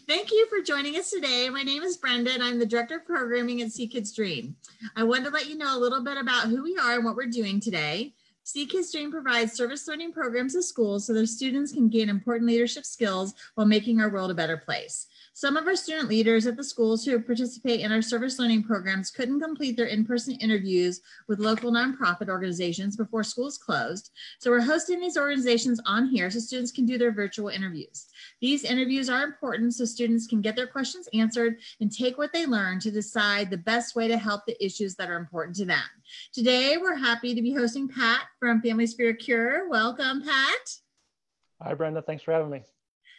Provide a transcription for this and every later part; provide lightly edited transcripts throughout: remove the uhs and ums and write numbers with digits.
Thank you for joining us today. My name is Brenda, and I'm the Director of Programming at See Kids Dream. I wanted to let you know a little bit about who we are and what we're doing today. See Kids Dream provides service learning programs to schools so their students can gain important leadership skills while making our world a better place. Some of our student leaders at the schools who participate in our service learning programs couldn't complete their in-person interviews with local nonprofit organizations before schools closed. So we're hosting these organizations on here so students can do their virtual interviews. These interviews are important so students can get their questions answered and take what they learn to decide the best way to help the issues that are important to them. Today, we're happy to be hosting Pat from Families for a Cure. Welcome, Pat. Hi, Brenda. Thanks for having me.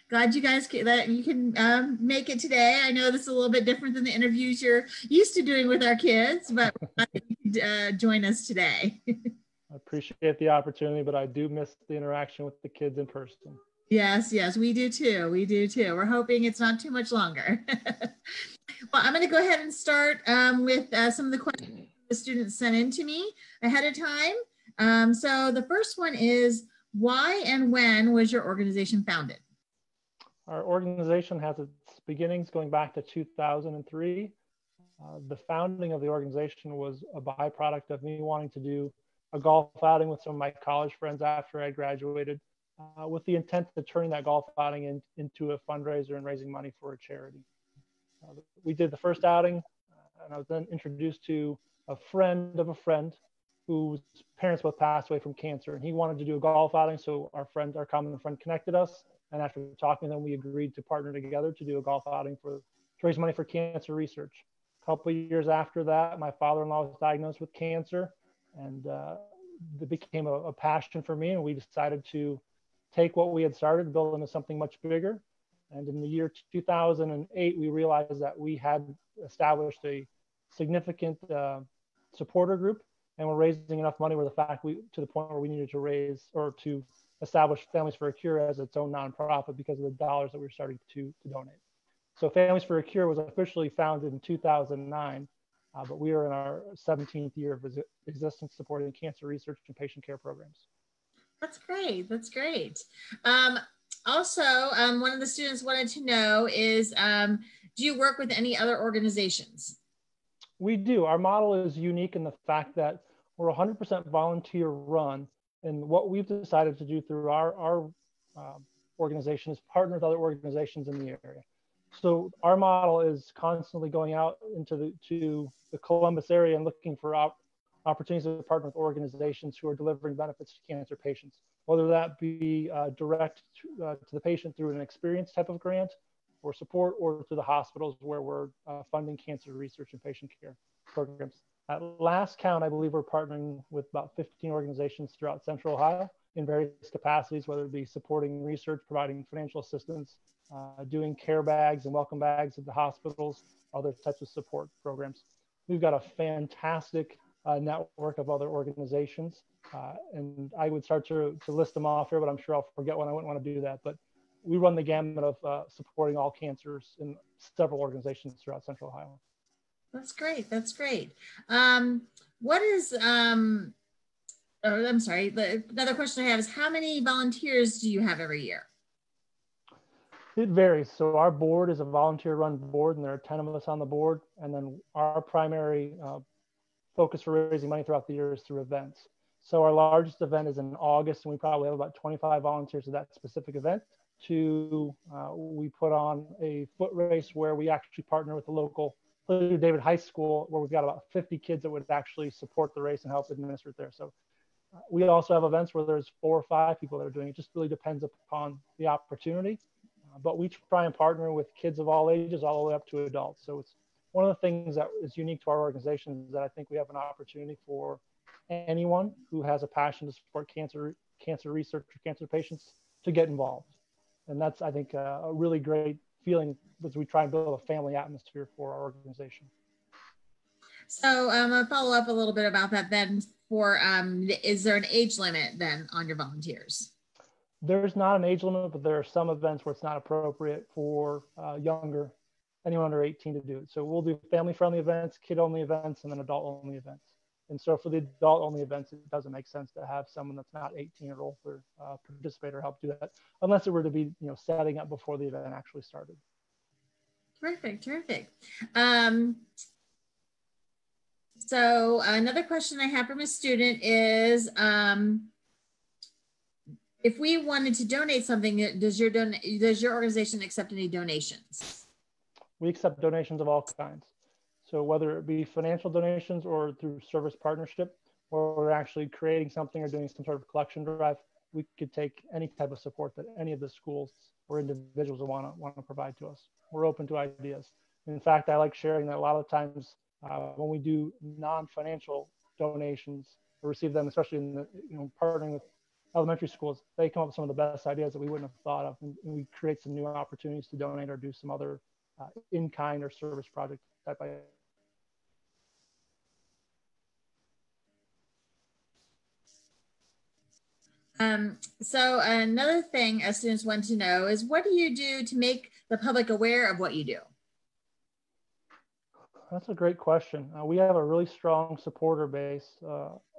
Glad you guys that you can make it today. I know this is a little bit different than the interviews you're used to doing with our kids, but you could join us today. I appreciate the opportunity, but I do miss the interaction with the kids in person. Yes, we do too. We do too. We're hoping it's not too much longer. Well, I'm going to go ahead and start with some of the questions the students sent in to me ahead of time. So the first one is, why and when was your organization founded? Our organization has its beginnings going back to 2003. The founding of the organization was a byproduct of me wanting to do a golf outing with some of my college friends after I graduated, with the intent of turning that golf outing into a fundraiser and raising money for a charity. We did the first outing, and I was then introduced to a friend of a friend whose parents both passed away from cancer, and he wanted to do a golf outing, so our common friend connected us. And after talking to them, we agreed to partner together to do a golf outing to raise money for cancer research. A couple of years after that, my father-in-law was diagnosed with cancer, and it became a passion for me. And we decided to take what we had started and build into something much bigger. And in the year 2008, we realized that we had established a significant supporter group, and we're raising enough money to the point where we needed to establish Families for a Cure as its own nonprofit because of the dollars that we were starting to donate. So Families for a Cure was officially founded in 2009, but we are in our 17th year of existence supporting cancer research and patient care programs. That's great. That's great. Also, one of the students wanted to know is, do you work with any other organizations? We do. Our model is unique in the fact that we're 100% volunteer run. And what we've decided to do through our organization is partner with other organizations in the area. So our model is constantly going out into the Columbus area and looking for opportunities to partner with organizations who are delivering benefits to cancer patients, whether that be direct to the patient through an experience type of grant or support, or to the hospitals where we're funding cancer research and patient care programs. At last count, I believe we're partnering with about 15 organizations throughout Central Ohio in various capacities, whether it be supporting research, providing financial assistance, doing care bags and welcome bags at the hospitals, other types of support programs. We've got a fantastic network of other organizations, and I would start to list them off here, but I'm sure I'll forget one. I wouldn't want to do that, but we run the gamut of supporting all cancers in several organizations throughout Central Ohio. That's great. That's great. What is, I'm sorry, another question I have is, how many volunteers do you have every year? It varies. So our board is a volunteer run board, and there are 10 of us on the board. And then our primary focus for raising money throughout the year is through events. So our largest event is in August, and we probably have about 25 volunteers at that specific event. We put on a foot race where we actually partner with the local David High School, where we've got about 50 kids that would actually support the race and help administer it there. So we also have events where there's 4 or 5 people that are doing it. It just really depends upon the opportunity. But we try and partner with kids of all ages, all the way up to adults. So it's one of the things that is unique to our organization is that I think we have an opportunity for anyone who has a passion to support cancer research or cancer patients to get involved. And that's, I think, a really great feeling as we try and build a family atmosphere for our organization. So I'll follow up a little bit about that then. Is there an age limit then on your volunteers? There's not an age limit, but there are some events where it's not appropriate for anyone under 18 to do it. So we'll do family-friendly events, kid-only events, and then adult-only events. And so for the adult-only events, it doesn't make sense to have someone that's not 18 or older participate or help do that, unless it were to be setting up before the event actually started. Terrific, terrific. So another question I have from a student is, if we wanted to donate something, does your organization accept any donations? We accept donations of all kinds. So whether it be financial donations or through service partnership, where we're actually creating something or doing some sort of collection drive, we could take any type of support that any of the schools or individuals want to provide to us. We're open to ideas. In fact, I like sharing that a lot of times when we do non-financial donations or receive them, especially in the, partnering with elementary schools, they come up with some of the best ideas that we wouldn't have thought of, and we create some new opportunities to donate or do some other in-kind or service project type of. So another thing students want to know is, what do you do to make the public aware of what you do? That's a great question. We have a really strong supporter base,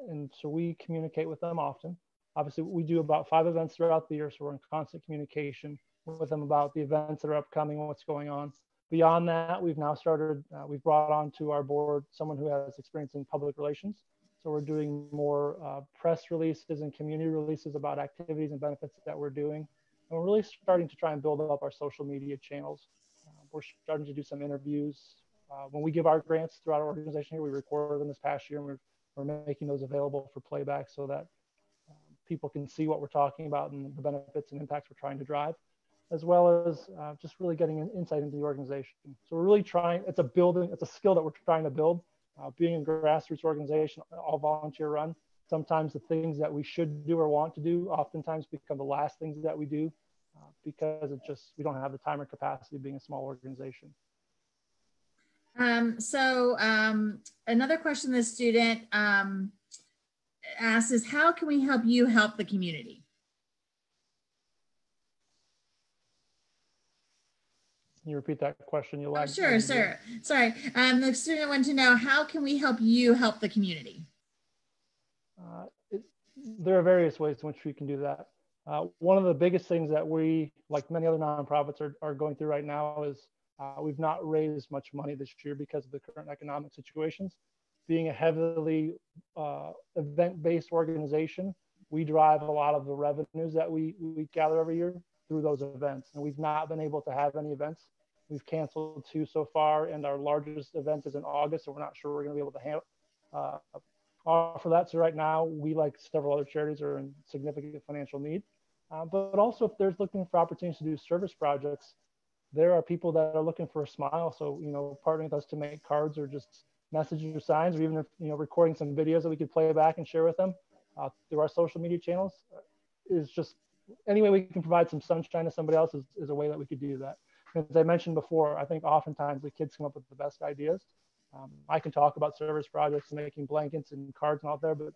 and so we communicate with them often. Obviously, we do about 5 events throughout the year, so we're in constant communication with them about the events that are upcoming and what's going on. Beyond that, we've now started, we've brought onto our board someone who has experience in public relations. So we're doing more press releases and community releases about activities and benefits that we're doing. And we're really starting to try and build up our social media channels. We're starting to do some interviews. When we give our grants throughout our organization here, we recorded them this past year, and we're making those available for playback so that people can see what we're talking about and the benefits and impacts we're trying to drive, as well as just really getting an insight into the organization. So we're really trying, it's a skill that we're trying to build. Being a grassroots organization, all volunteer run, sometimes the things that we should do or want to do oftentimes become the last things that we do because we don't have the time or capacity being a small organization. Another question the student asks is, how can we help you help the community? Can you repeat that question? Oh, sure. Sorry. The student wanted to know, how can we help you help the community? There are various ways in which we can do that. One of the biggest things that we, like many other nonprofits, are going through right now is we've not raised much money this year because of the current economic situations. Being a heavily event-based organization, we drive a lot of the revenues that we gather every year through those events. And we've not been able to have any events. We've canceled 2 so far, and our largest event is in August, so we're not sure we're going to be able to offer that. So right now, we, like several other charities, are in significant financial need. But also, if there's looking for opportunities to do service projects, there are people that are looking for a smile. So, partnering with us to make cards or just messages or signs, or even if, recording some videos that we could play back and share with them through our social media channels, is just any way we can provide some sunshine to somebody else is a way that we could do that. As I mentioned before, I think oftentimes the kids come up with the best ideas. I can talk about service projects and making blankets and cards and out there, but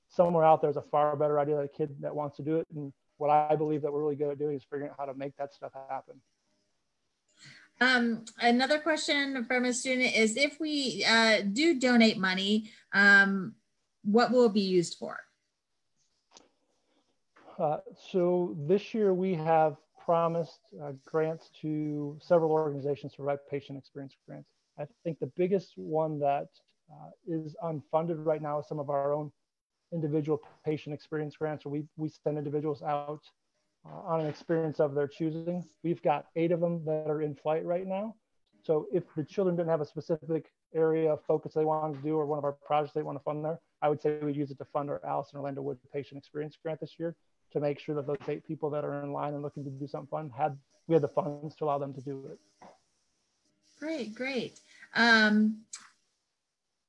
somewhere out there is a far better idea than a kid that wants to do it. And what I believe that we're really good at doing is figuring out how to make that stuff happen. Another question from a student is, if we do donate money, what will it be used for? So this year we have promised grants to several organizations to provide patient experience grants. I think the biggest one that is unfunded right now is some of our own individual patient experience grants, where we send individuals out on an experience of their choosing. We've got 8 of them that are in flight right now. So if the children didn't have a specific area of focus they wanted to do, or one of our projects they want to fund there, I would say we'd use it to fund our Allison Orlando Wood patient experience grant this year, to make sure that those 8 people that are in line and looking to do something fun we had the funds to allow them to do it. Great.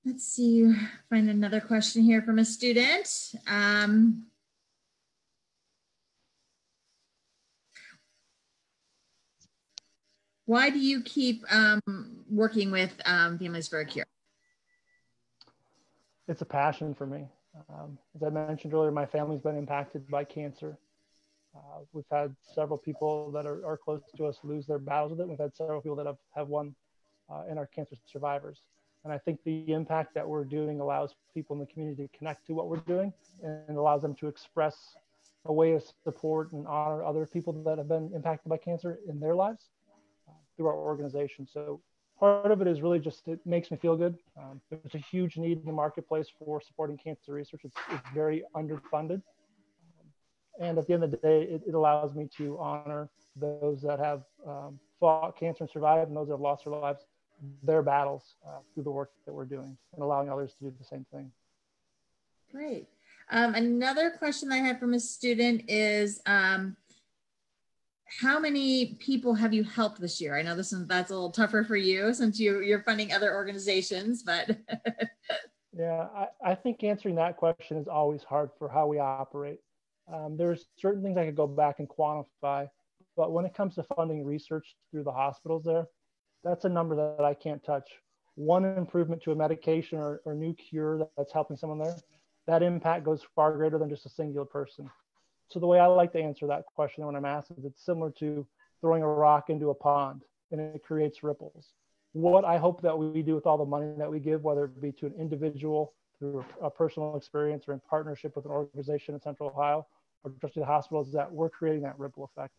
Let's see, find another question here from a student. Why do you keep working with Families for a Cure? It's a passion for me. As I mentioned earlier, my family's been impacted by cancer. We've had several people that are close to us lose their battles with it. We've had several people that have won in our cancer survivors. And I think the impact that we're doing allows people in the community to connect to what we're doing, and allows them to express a way of support and honor other people that have been impacted by cancer in their lives. through our organization. So part of it is really just, it makes me feel good. There's a huge need in the marketplace for supporting cancer research. It's very underfunded. And at the end of the day, it allows me to honor those that have fought cancer and survived, and those that have lost their lives, their battles through the work that we're doing, and allowing others to do the same thing. Great. Another question I had from a student is, how many people have you helped this year? I know that's a little tougher for you since you're funding other organizations, but. Yeah, I think answering that question is always hard for how we operate. There's certain things I could go back and quantify, but when it comes to funding research through the hospitals there, that's a number that I can't touch. One improvement to a medication or new cure that's helping someone there, that impact goes far greater than just a singular person. So the way I like to answer that question when I'm asked is, it's similar to throwing a rock into a pond and it creates ripples. What I hope that we do with all the money that we give, whether it be to an individual through a personal experience or in partnership with an organization in Central Ohio or just to the hospitals, is that we're creating that ripple effect.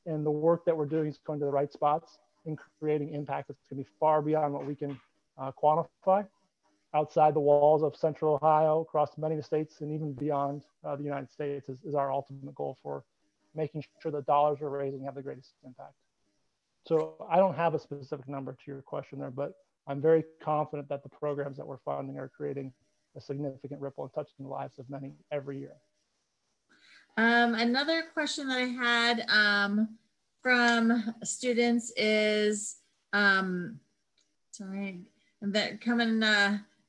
And the work that we're doing is going to the right spots and creating impact that's going to be far beyond what we can quantify outside the walls of Central Ohio, across many of the states, and even beyond the United States is our ultimate goal for making sure the dollars we're raising have the greatest impact. So I don't have a specific number to your question there, but I'm very confident that the programs that we're funding are creating a significant ripple and touching the lives of many every year. Another question that I had from students is, sorry, that coming,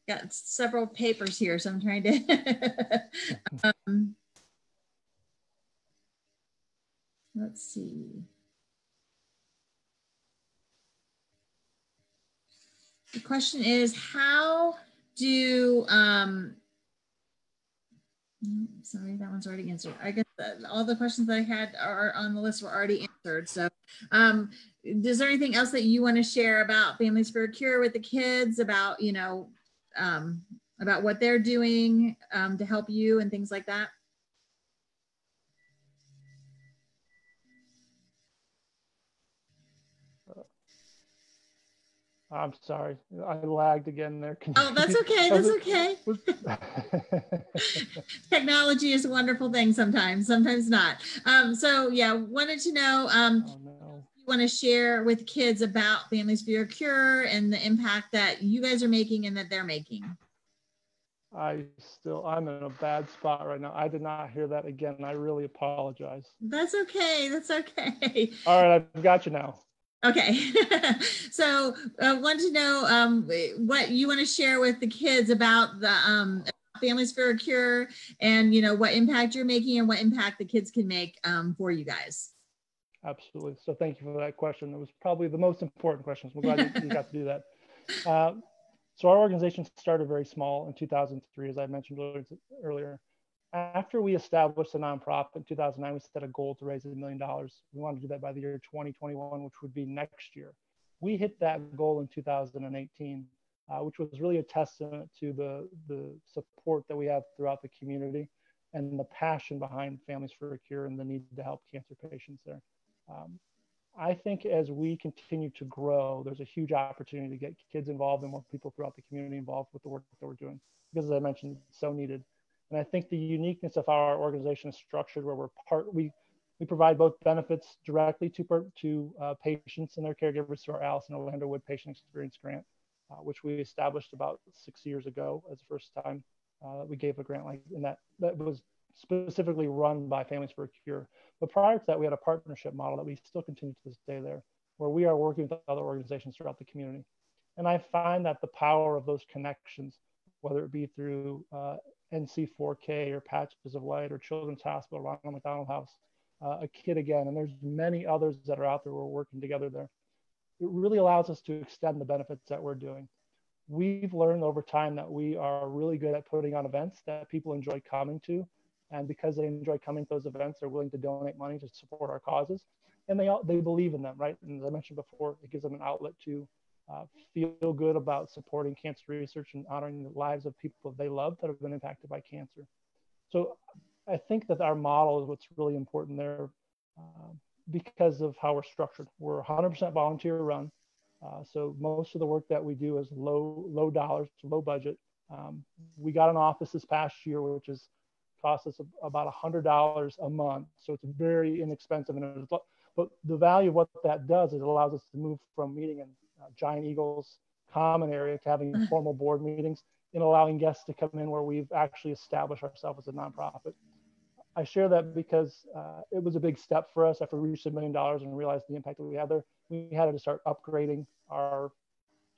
got several papers here, so I'm trying to, let's see. The question is, how do, sorry, that one's already answered. I guess all the questions that I had are on the list were already answered. So is there anything else that you want to share about Families for a Cure with the kids, about, you know, about what they're doing to help you and things like that? I'm sorry, I lagged again there. Oh, that's okay. That's okay. Technology is a wonderful thing sometimes, sometimes not. So yeah, wanted to know, oh, no. you want to share with kids about Families for a Cure and the impact that you guys are making and that they're making. I'm in a bad spot right now. I did not hear that again. I really apologize. That's okay. That's okay. All right, I've got you now. Okay. So I want to know what you want to share with the kids about the Families for a Cure, and, you know, what impact you're making and what impact the kids can make for you guys. Absolutely. So thank you for that question. It was probably the most important question. So I'm glad you got to do that. So our organization started very small in 2003, as I mentioned earlier. After we established a nonprofit in 2009, we set a goal to raise $1 million. We wanted to do that by the year 2021, which would be next year. We hit that goal in 2018, which was really a testament to the support that we have throughout the community and the passion behind Families for a Cure and the need to help cancer patients there. I think as we continue to grow, there's a huge opportunity to get kids involved and more people throughout the community involved with the work that we're doing, because, as I mentioned, it's so needed. And I think the uniqueness of how our organization is structured, where we provide both benefits directly to patients and their caregivers through our Allison Orlando Wood Patient Experience Grant, which we established about 6 years ago as the first time we gave a grant like, and that was specifically run by Families for a Cure. But prior to that, we had a partnership model that we still continue to this day there, where we are working with other organizations throughout the community. And I find that the power of those connections, whether it be through NC4K or Patches of Light or Children's Hospital, Ronald McDonald House, A Kid Again, and there's many others that are out there we're working together there. It really allows us to extend the benefits that we're doing. We've learned over time that we are really good at putting on events that people enjoy coming to. And because they enjoy coming to those events, they're willing to donate money to support our causes. And they believe in them, right? And as I mentioned before, it gives them an outlet to feel good about supporting cancer research and honoring the lives of people they love that have been impacted by cancer. So I think that our model is what's really important there. because of how we're structured. We're 100% volunteer run. So most of the work that we do is low dollars, low budget. We got an office this past year, which has cost us about $100 a month. So it's very inexpensive. But the value of what that does is it allows us to move from meeting in Giant Eagles common area to having formal board meetings and allowing guests to come in where we've actually established ourselves as a nonprofit. I share that because it was a big step for us after we reached $1 million and realized the impact that we had there. We had to start upgrading our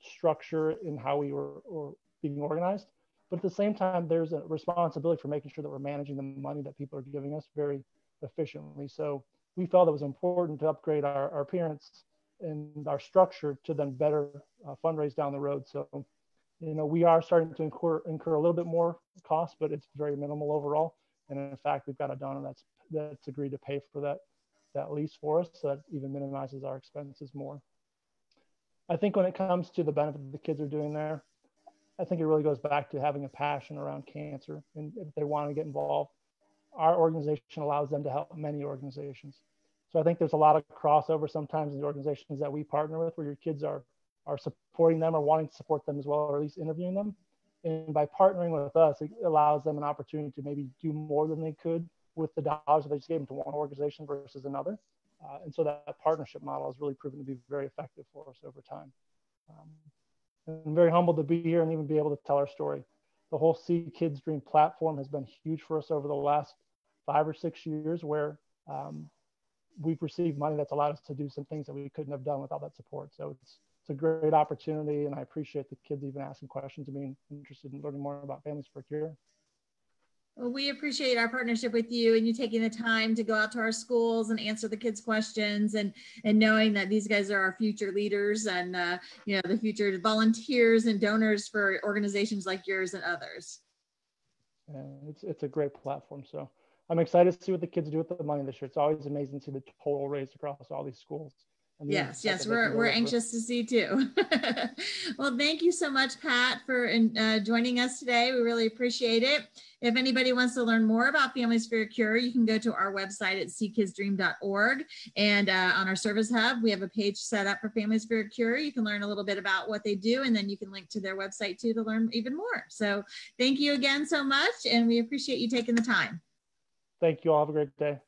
structure in how we were being organized. But at the same time, there's a responsibility for making sure that we're managing the money that people are giving us very efficiently. So we felt it was important to upgrade our appearance and our structure to then better fundraise down the road. So, you know, we are starting to incur a little bit more cost, but it's very minimal overall. And in fact, we've got a donor that's agreed to pay for that lease for us, so that even minimizes our expenses more. I think when it comes to the benefit that the kids are doing there, I think it really goes back to having a passion around cancer. And if they want to get involved, our organization allows them to help many organizations. So I think there's a lot of crossover sometimes in the organizations that we partner with, where your kids are supporting them or wanting to support them as well, or at least interviewing them. And by partnering with us, it allows them an opportunity to maybe do more than they could with the dollars that they just gave them to one organization versus another. And so that partnership model has really proven to be very effective for us over time. I'm very humbled to be here and even be able to tell our story. The whole See Kids Dream platform has been huge for us over the last 5 or 6 years, where we've received money that's allowed us to do some things that we couldn't have done without that support. So it's a great opportunity, and I appreciate the kids even asking questions and being interested in learning more about Families for a Cure. Well, we appreciate our partnership with you and you taking the time to go out to our schools and answer the kids' questions, and knowing that these guys are our future leaders and you know, the future volunteers and donors for organizations like yours and others. And it's a great platform. So I'm excited to see what the kids do with the money this year. It's always amazing to see the total raised across all these schools. Yes, we're anxious to see too. Well, thank you so much, Pat, for joining us today. We really appreciate it. If anybody wants to learn more about Families for a Cure, you can go to our website at seekidsdream.org. And on our service hub, we have a page set up for Families for a Cure. You can learn a little bit about what they do, and then you can link to their website too to learn even more. So thank you again so much, and we appreciate you taking the time. Thank you all. Have a great day.